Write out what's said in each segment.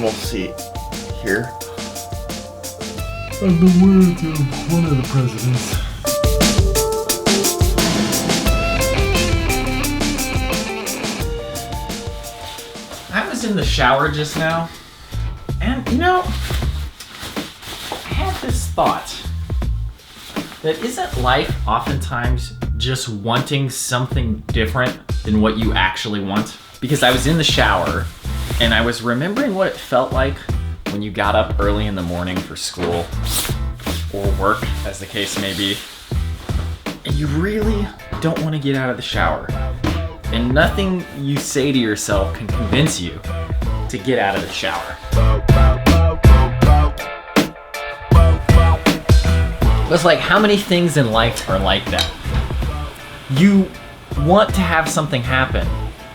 little seat here. I've been waiting to one of the presidents. I was in the shower just now, and you know, I had this thought that isn't life oftentimes just wanting something different than what you actually want? Because I was in the shower and I was remembering what it felt like when you got up early in the morning for school or work, as the case may be, and you really don't want to get out of the shower. And nothing you say to yourself can convince you to get out of the shower. It's like, how many things in life are like that? You want to have something happen,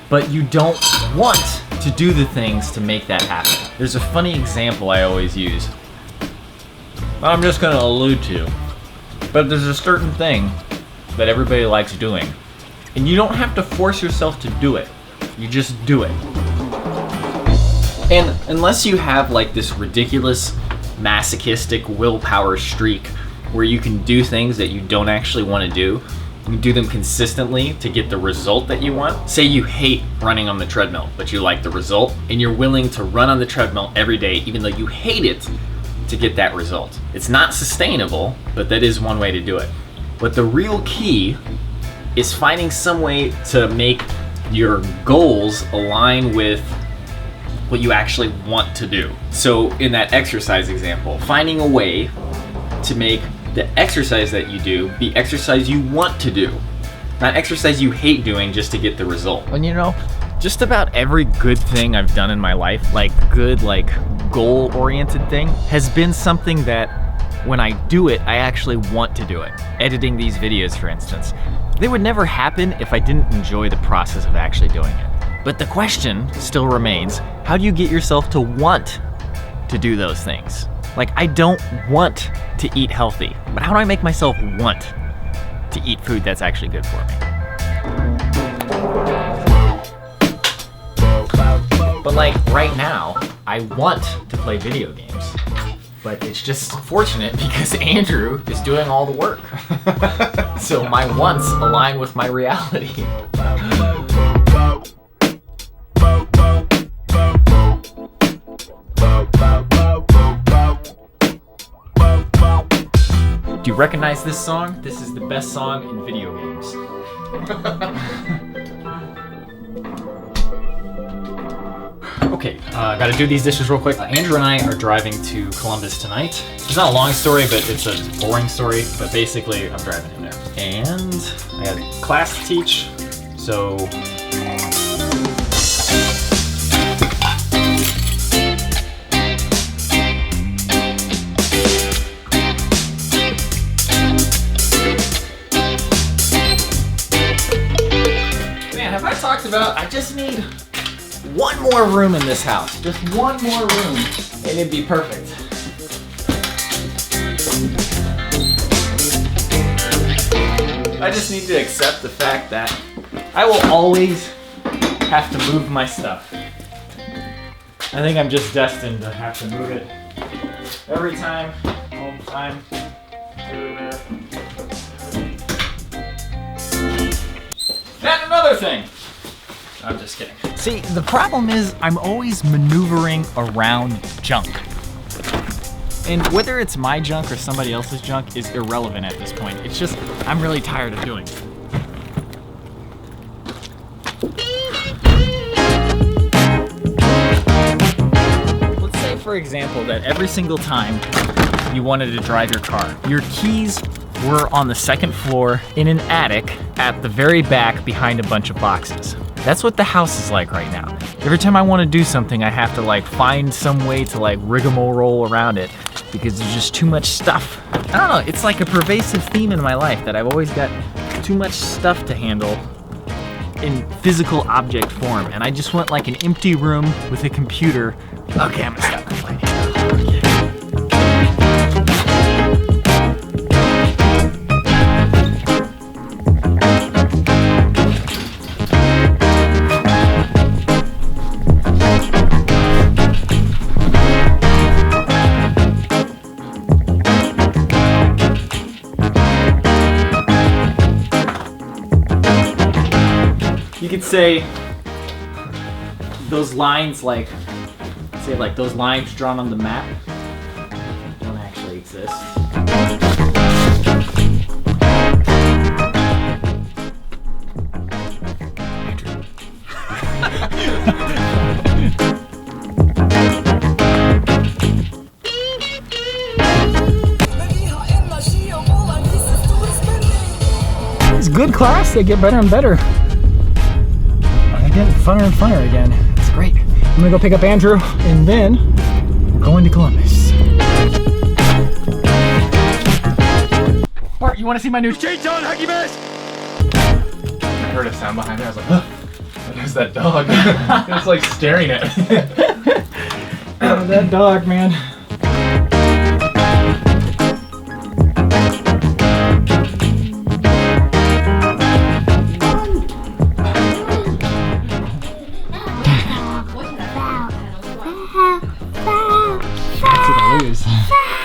but you don't want to do the things to make that happen. There's a funny example I always use. I'm just gonna allude to, but there's a certain thing that everybody likes doing. And you don't have to force yourself to do it. You just do it. And unless you have like this ridiculous masochistic willpower streak where you can do things that you don't actually want to do, you do them consistently to get the result that you want. Say you hate running on the treadmill, but you like the result, and you're willing to run on the treadmill every day even though you hate it to get that result. It's not sustainable, but that is one way to do it. But the real key is finding some way to make your goals align with what you actually want to do. So in that exercise example, finding a way to make the exercise that you do be exercise you want to do, not exercise you hate doing just to get the result. And you know, just about every good thing I've done in my life, like good, like goal-oriented thing, has been something that when I do it, I actually want to do it. Editing these videos, for instance. They would never happen if I didn't enjoy the process of actually doing it. But the question still remains, how do you get yourself to want to do those things? Like, I don't want to eat healthy, but how do I make myself want to eat food that's actually good for me? But like right now, I want to play video games, but it's just fortunate because Andrew is doing all the work. So my wants align with my reality. Do you recognize this song? This is the best song in video games. Okay, gotta do these dishes real quick. Andrew and I are driving to Columbus tonight. It's not a long story, but it's a boring story. But basically, I'm driving him there. And I got a class to teach, so... Man, have I talked about, I just need one more room in this house. Just one more room, and it'd be perfect. I just need to accept the fact that I will always have to move my stuff. I think I'm just destined to have to move it every time, all the time. And another thing. I'm just kidding. See, the problem is I'm always maneuvering around junk. And whether it's my junk or somebody else's junk is irrelevant at this point. It's just, I'm really tired of doing it. Let's say, for example, that every single time you wanted to drive your car, your keys were on the second floor in an attic at the very back behind a bunch of boxes. That's what the house is like right now. Every time I want to do something, I have to like find some way to like rigmarole around it because there's just too much stuff. I don't know, it's like a pervasive theme in my life that I've always got too much stuff to handle in physical object form, and I just want like an empty room with a computer. Okay, I'm gonna stop complaining. You could say those lines like those lines drawn on the map don't actually exist. It's good class, they get better and better. They get funner and funner again. It's great. I'm gonna go pick up Andrew and then we're going to Columbus. Bart, you wanna see my new J-Town Huggy Mask? I heard a sound behind me, I was like, huh? There's that dog. It's like staring at me. Oh, that dog, man.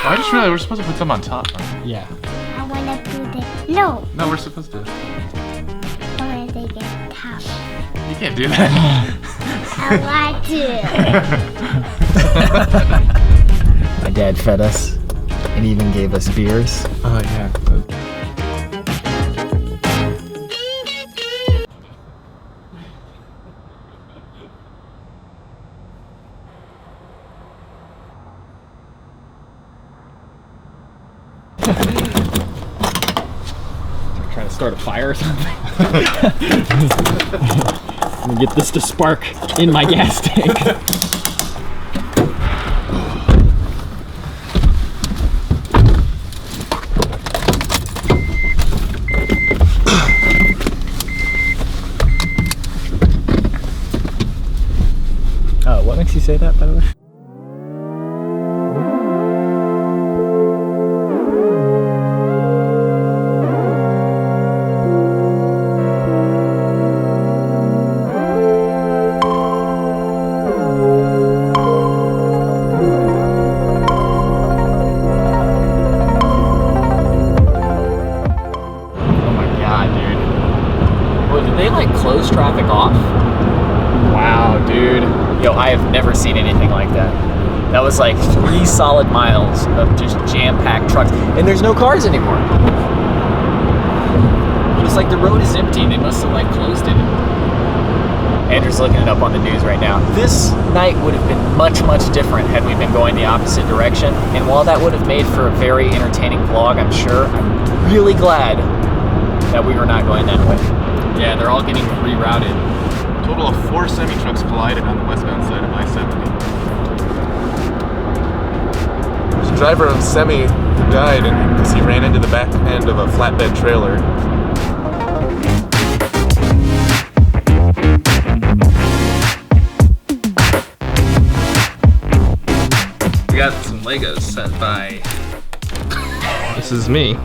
I just realized we're supposed to put some on top. Right? Yeah. I wanna put it. No, No, we're supposed to. I wanna take it top. You can't do that. I want to. My dad fed us and even gave us beers. Oh, yeah. Trying to start a fire or something. I'm gonna get this to spark in my gas tank. What makes you say that, by the way? Close traffic off? Wow, dude. Yo, I have never seen anything like that. That was like 3 solid miles of just jam-packed trucks. And there's no cars anymore. It's like the road is empty. They must have like closed it. Andrew's looking it up on the news right now. This night would have been much, much different had we been going the opposite direction. And while that would have made for a very entertaining vlog, I'm sure, I'm really glad that we were not going that way. Yeah, they're all getting rerouted. A total of 4 semi-trucks collided on the westbound side of I-70. There's a driver of semi who died because he ran into the back end of a flatbed trailer. We got some Legos sent by... This is me.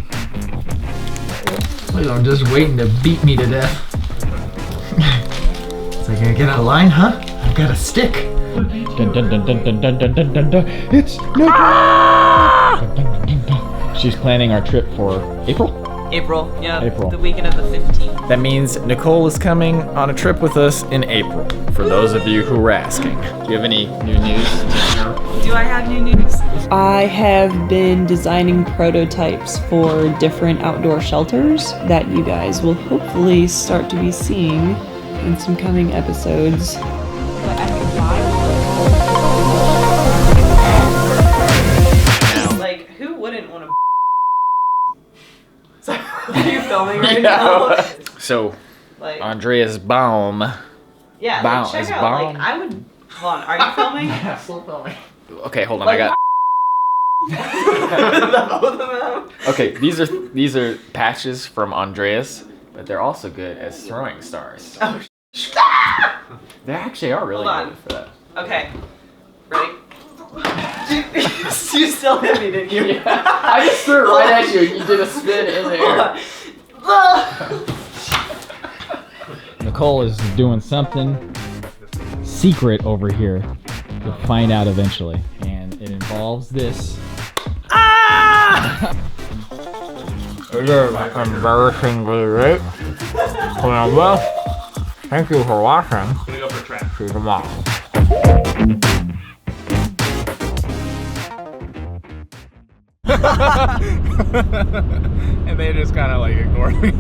I'm just waiting to beat me to death. It's like, I get out of line, huh? I've got a stick. Dun, dun, dun, dun, dun, dun, dun, dun, dun, dun. It's Nicole! Dun, dun, dun, dun, dun. She's planning our trip for April? April, yeah. April. The weekend of the 15th. That means Nicole is coming on a trip with us in April, for those of you who were asking. Do you have any new news? Do I have new news? I have been designing prototypes for different outdoor shelters that you guys will hopefully start to be seeing in some coming episodes. Like, who wouldn't want to? Are you filming right now? So, Like, Andrea's Baum. yeah, Baum like, check is out. Baum. Like, I would. Hold on, are you filming? Yeah, still filming. Okay, hold on. Like, I got. the both of them. Okay, these are patches from Andreas, but they're also good as throwing stars. Oh, They actually are really Hold on. good for that. okay. Ready? You still hit me, didn't you? Yeah, I just threw it right at you and you did a spin in the air. Nicole is doing something secret over here. You'll find out eventually. And it involves this. Embarrassingly right. Well, Thank you for watching. I'm gonna go for a track. See you tomorrow. And they just kind of like ignored me.